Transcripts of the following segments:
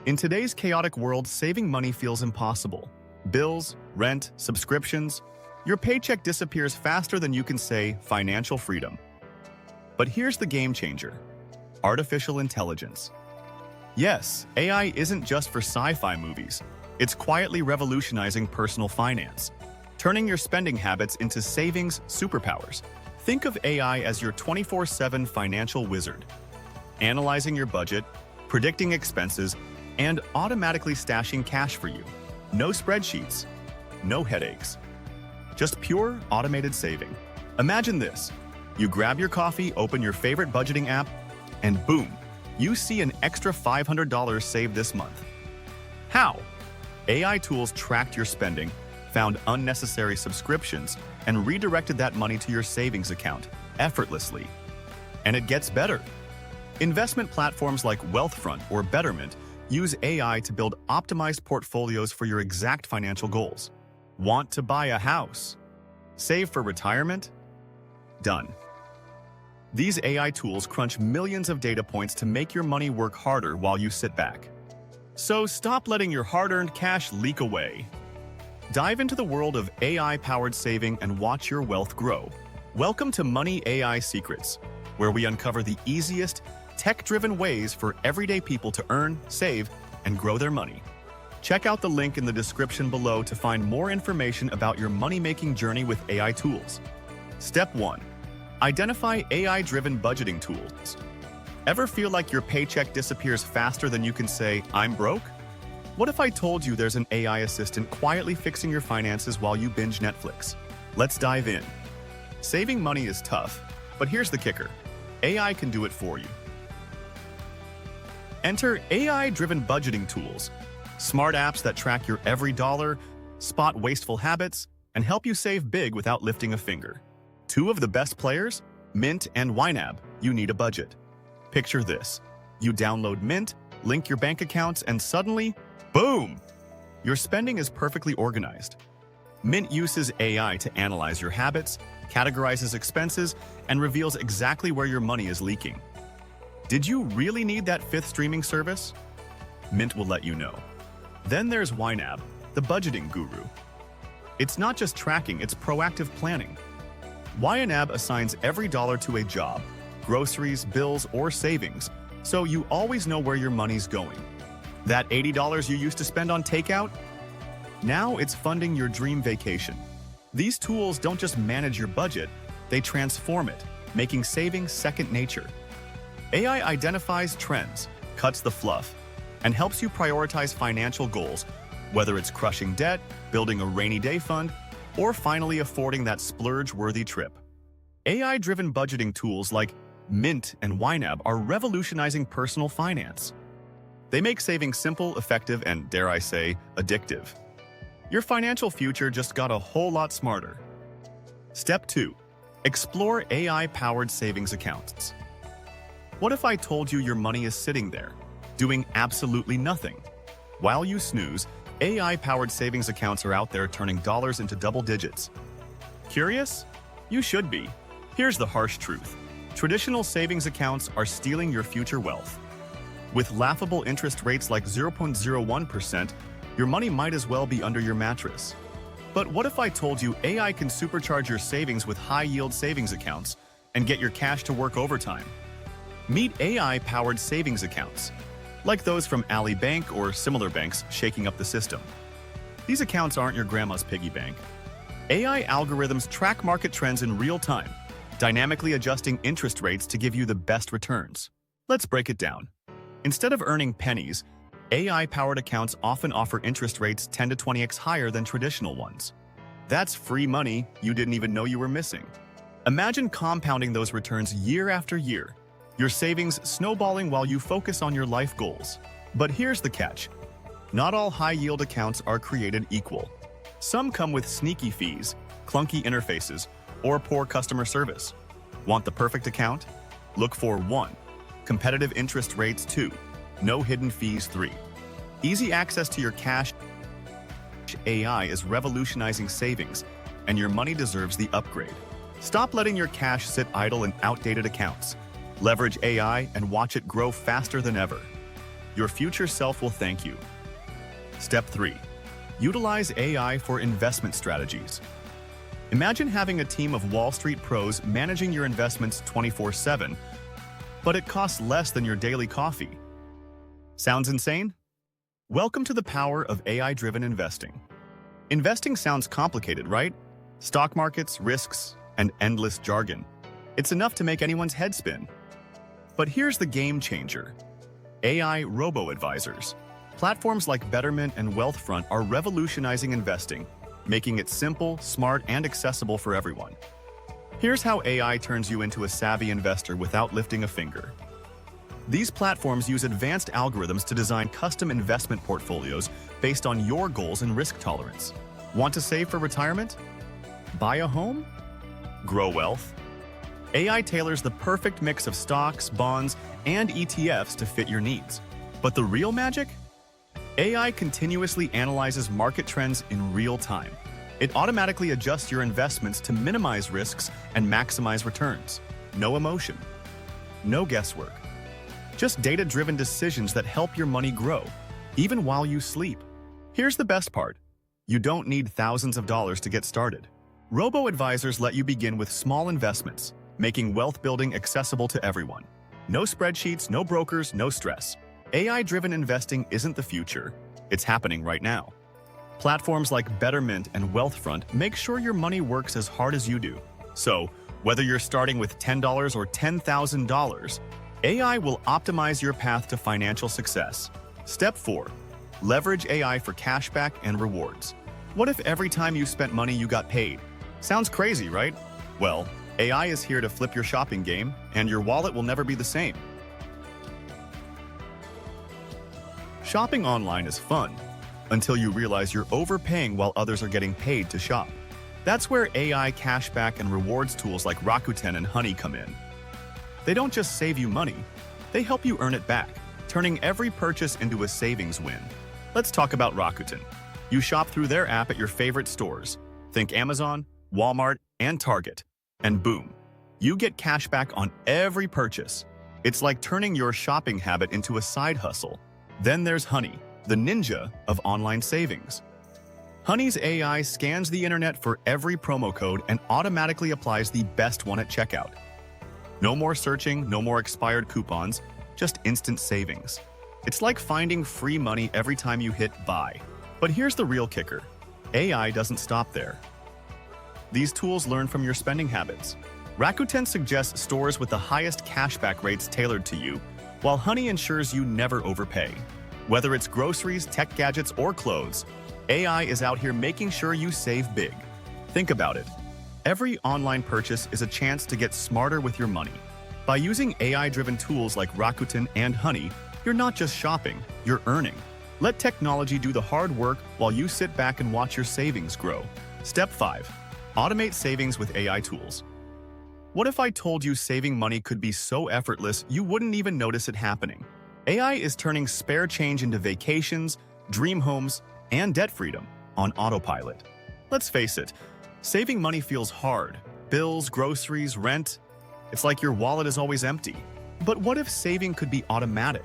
In today's chaotic world, saving money feels impossible. Bills, rent, subscriptions, your paycheck disappears faster than you can say financial freedom. But here's the game changer: artificial intelligence. Yes, AI isn't just for sci-fi movies. It's quietly revolutionizing personal finance, turning your spending habits into savings superpowers. Think of AI as your 24/7 financial wizard, analyzing your budget, predicting expenses, and automatically stashing cash for you. No spreadsheets, no headaches, just pure automated saving. Imagine this: you grab your coffee, open your favorite budgeting app, and boom, you see an extra $500 saved this month. How? AI tools tracked your spending, found unnecessary subscriptions, and redirected that money to your savings account effortlessly. And it gets better. Investment platforms like Wealthfront or Betterment use AI to build optimized portfolios for your exact financial goals. Want to buy a house? Save for retirement? Done. These AI tools crunch millions of data points to make your money work harder while you sit back. So stop letting your hard-earned cash leak away. Dive into the world of AI-powered saving and watch your wealth grow. Welcome to Money AI Secrets, where we uncover the easiest, tech-driven ways for everyday people to earn, save, and grow their money. Check out the link in the description below to find more information about your money-making journey with AI tools. Step 1. Identify AI-driven budgeting tools. Ever feel like your paycheck disappears faster than you can say, "I'm broke"? What if I told you there's an AI assistant quietly fixing your finances while you binge Netflix? Let's dive in. Saving money is tough, but here's the kicker: AI can do it for you. Enter AI-driven budgeting tools, smart apps that track your every dollar, spot wasteful habits, and help you save big without lifting a finger. Two of the best players, Mint and YNAB. You need a budget. Picture this: you download Mint, link your bank accounts, and suddenly, boom! Your spending is perfectly organized. Mint uses AI to analyze your habits, categorizes expenses, and reveals exactly where your money is leaking. Did you really need that fifth streaming service? Mint will let you know. Then there's YNAB, the budgeting guru. It's not just tracking, it's proactive planning. YNAB assigns every dollar to a job, groceries, bills, or savings, so you always know where your money's going. That $80 you used to spend on takeout? Now it's funding your dream vacation. These tools don't just manage your budget, they transform it, making saving second nature. AI identifies trends, cuts the fluff, and helps you prioritize financial goals, whether it's crushing debt, building a rainy day fund, or finally affording that splurge-worthy trip. AI-driven budgeting tools like Mint and YNAB are revolutionizing personal finance. They make saving simple, effective, and, dare I say, addictive. Your financial future just got a whole lot smarter. Step 2. Explore AI-powered savings accounts. What if I told you your money is sitting there, doing absolutely nothing? While you snooze, AI-powered savings accounts are out there turning dollars into double digits. Curious? You should be. Here's the harsh truth: traditional savings accounts are stealing your future wealth. With laughable interest rates like 0.01%, your money might as well be under your mattress. But what if I told you AI can supercharge your savings with high-yield savings accounts and get your cash to work overtime? Meet AI-powered savings accounts, like those from Ally Bank or similar banks shaking up the system. These accounts aren't your grandma's piggy bank. AI algorithms track market trends in real time, dynamically adjusting interest rates to give you the best returns. Let's break it down. Instead of earning pennies, AI-powered accounts often offer interest rates 10 to 20x higher than traditional ones. That's free money you didn't even know you were missing. Imagine compounding those returns year after year, your savings snowballing while you focus on your life goals. But here's the catch: not all high-yield accounts are created equal. Some come with sneaky fees, clunky interfaces, or poor customer service. Want the perfect account? Look for 1. Competitive interest rates. 2. No hidden fees. 3. Easy access to your cash. AI is revolutionizing savings, and your money deserves the upgrade. Stop letting your cash sit idle in outdated accounts. Leverage AI and watch it grow faster than ever. your future self will thank you. Step 3. Utilize AI for investment strategies. Imagine having a team of Wall Street pros managing your investments 24/7, but it costs less than your daily coffee. Sounds insane? Welcome to the power of AI-driven investing. Investing sounds complicated, right? Stock markets, risks, and endless jargon. It's enough to make anyone's head spin. But here's the game changer. AI robo-advisors. Platforms like Betterment and Wealthfront are revolutionizing investing, making it simple, smart, and accessible for everyone. Here's how AI turns you into a savvy investor without lifting a finger. These platforms use advanced algorithms to design custom investment portfolios based on your goals and risk tolerance. Want to save for retirement? Buy a home? Grow wealth? AI tailors the perfect mix of stocks, bonds, and ETFs to fit your needs. But the real magic? AI continuously analyzes market trends in real time. It automatically adjusts your investments to minimize risks and maximize returns. No emotion. No guesswork. Just data-driven decisions that help your money grow, even while you sleep. Here's the best part. You don't need thousands of dollars to get started. Robo-advisors let you begin with small investments, making wealth building accessible to everyone. No spreadsheets, no brokers, no stress. AI-driven investing isn't the future. It's happening right now. Platforms like Betterment and Wealthfront make sure your money works as hard as you do. So, whether you're starting with $10 or $10,000, AI will optimize your path to financial success. Step 4. Leverage AI for cashback and rewards. What if every time you spent money you got paid? Sounds crazy, right? Well, AI is here to flip your shopping game, and your wallet will never be the same. Shopping online is fun, until you realize you're overpaying while others are getting paid to shop. That's where AI cashback and rewards tools like Rakuten and Honey come in. They don't just save you money, they help you earn it back, turning every purchase into a savings win. Let's talk about Rakuten. You shop through their app at your favorite stores. Think Amazon, Walmart, and Target. And boom, you get cash back on every purchase. It's like turning your shopping habit into a side hustle. Then there's Honey, the ninja of online savings. Honey's AI scans the internet for every promo code and automatically applies the best one at checkout. No more searching, no more expired coupons, just instant savings. It's like finding free money every time you hit buy. But here's the real kicker. AI doesn't stop there. These tools learn from your spending habits. Rakuten suggests stores with the highest cashback rates tailored to you, while Honey ensures you never overpay. Whether it's groceries, tech gadgets, or clothes, AI is out here making sure you save big. Think about it. Every online purchase is a chance to get smarter with your money. By using AI-driven tools like Rakuten and Honey, you're not just shopping, you're earning. Let technology do the hard work while you sit back and watch your savings grow. Step 5. Automate savings with AI tools. What if I told you saving money could be so effortless you wouldn't even notice it happening? AI is turning spare change into vacations, dream homes, and debt freedom on autopilot. Let's face it, saving money feels hard. Bills, groceries, rent. It's like your wallet is always empty. But what if saving could be automatic?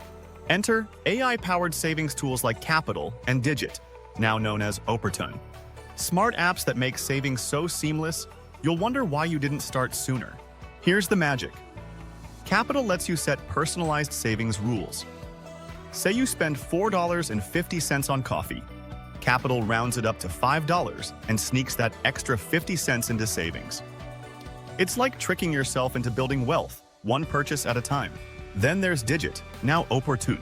Enter AI-powered savings tools like Capital and Digit, now known as Operton. Smart apps that make savings so seamless, you'll wonder why you didn't start sooner. Here's the magic. Capital lets you set personalized savings rules. Say you spend $4.50 on coffee. Capital rounds it up to $5 and sneaks that extra 50 cents into savings. It's like tricking yourself into building wealth, one purchase at a time. Then there's Digit, now Oportun.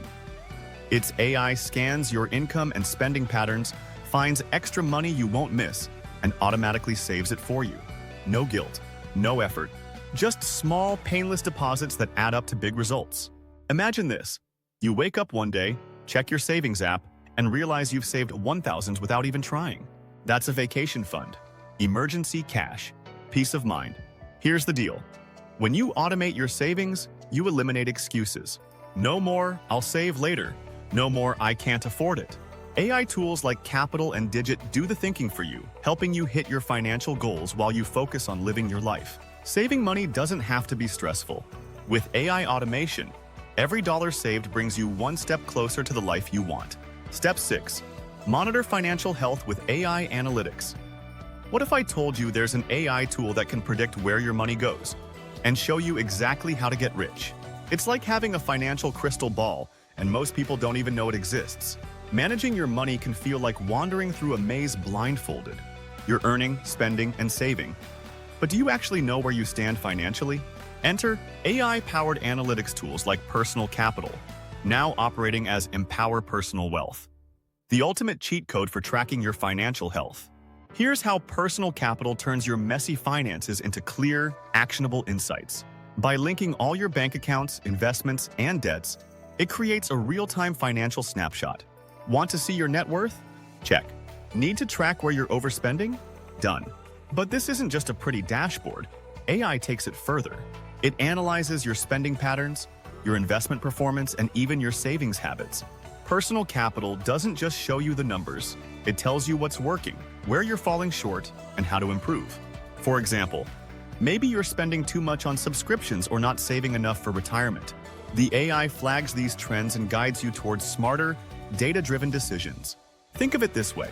Its AI scans your income and spending patterns, finds extra money you won't miss, and automatically saves it for you. No guilt, no effort, just small, painless deposits that add up to big results. Imagine this. You wake up one day, check your savings app, and realize you've saved $1,000 without even trying. That's a vacation fund. Emergency cash. Peace of mind. Here's the deal. When you automate your savings, you eliminate excuses. No more, I'll save later. No more, I can't afford it. AI tools like Capital and Digit do the thinking for you, helping you hit your financial goals while you focus on living your life. Saving money doesn't have to be stressful. With AI automation, Every dollar saved brings you one step closer to the life you want. Step 6. Monitor financial health with AI analytics. What if I told you there's an AI tool that can predict where your money goes and show you exactly how to get rich? It's like having a financial crystal ball, and most people don't even know it exists. Managing your money can feel like wandering through a maze blindfolded. You're earning, spending, and saving. But do you actually know where you stand financially? Enter AI-powered analytics tools like Personal Capital, now operating as Empower Personal Wealth, the ultimate cheat code for tracking your financial health. Here's how Personal Capital turns your messy finances into clear, actionable insights. By linking all your bank accounts, investments, and debts, it creates a real-time financial snapshot. Want to see your net worth? Check. Need to track where you're overspending? Done. But this isn't just a pretty dashboard. AI takes it further. It analyzes your spending patterns, your investment performance, and even your savings habits. Personal Capital doesn't just show you the numbers. It tells you what's working, where you're falling short, and how to improve. For example, maybe you're spending too much on subscriptions or not saving enough for retirement. The AI flags these trends and guides you towards smarter, data-driven decisions. Think of it this way.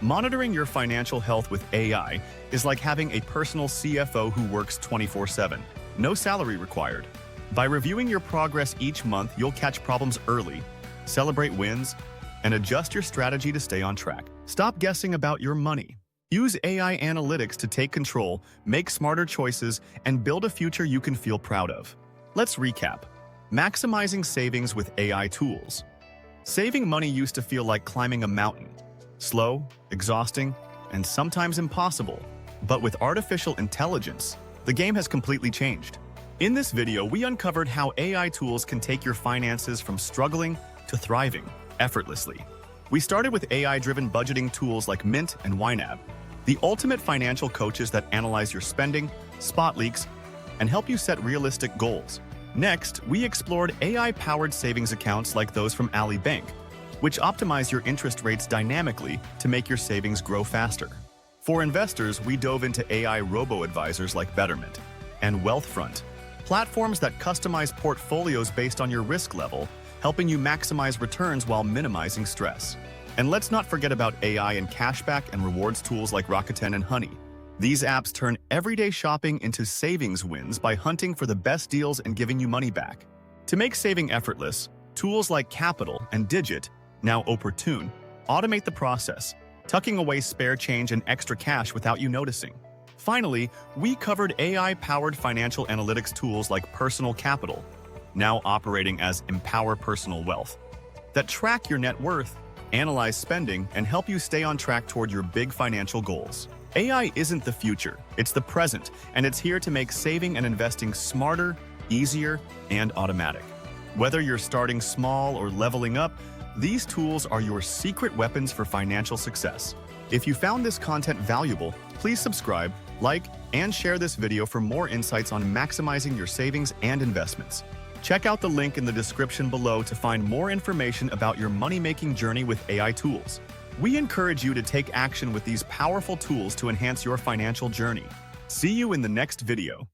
Monitoring your financial health with AI is like having a personal CFO who works 24/7. No salary required. By reviewing your progress each month, you'll catch problems early, celebrate wins, and adjust your strategy to stay on track. Stop guessing about your money. Use AI analytics to take control, make smarter choices, and build a future you can feel proud of. Let's recap. Maximizing savings with AI tools. Saving money used to feel like climbing a mountain. Slow, exhausting, and sometimes impossible. But with artificial intelligence, the game has completely changed. In this video, we uncovered how AI tools can take your finances from struggling to thriving effortlessly. We started with AI-driven budgeting tools like Mint and YNAB, the ultimate financial coaches that analyze your spending, spot leaks, and help you set realistic goals. Next, we explored AI-powered savings accounts like those from Ali Bank, which optimize your interest rates dynamically to make your savings grow faster. For investors, we dove into AI robo-advisors like Betterment and Wealthfront, platforms that customize portfolios based on your risk level, helping you maximize returns while minimizing stress. And let's not forget about AI and cashback and rewards tools like Rakuten and Honey. These apps turn everyday shopping into savings wins by hunting for the best deals and giving you money back. To make saving effortless, tools like Capital and Digit, now Opportune, automate the process, tucking away spare change and extra cash without you noticing. Finally, we covered AI-powered financial analytics tools like Personal Capital, now operating as Empower Personal Wealth, that track your net worth, analyze spending, and help you stay on track toward your big financial goals. AI isn't the future, it's the present, and it's here to make saving and investing smarter, easier, and automatic. Whether you're starting small or leveling up, these tools are your secret weapons for financial success. If you found this content valuable, please subscribe, like, and share this video for more insights on maximizing your savings and investments. Check out the link in the description below to find more information about your money-making journey with AI tools. We encourage you to take action with these powerful tools to enhance your financial journey. See you in the next video.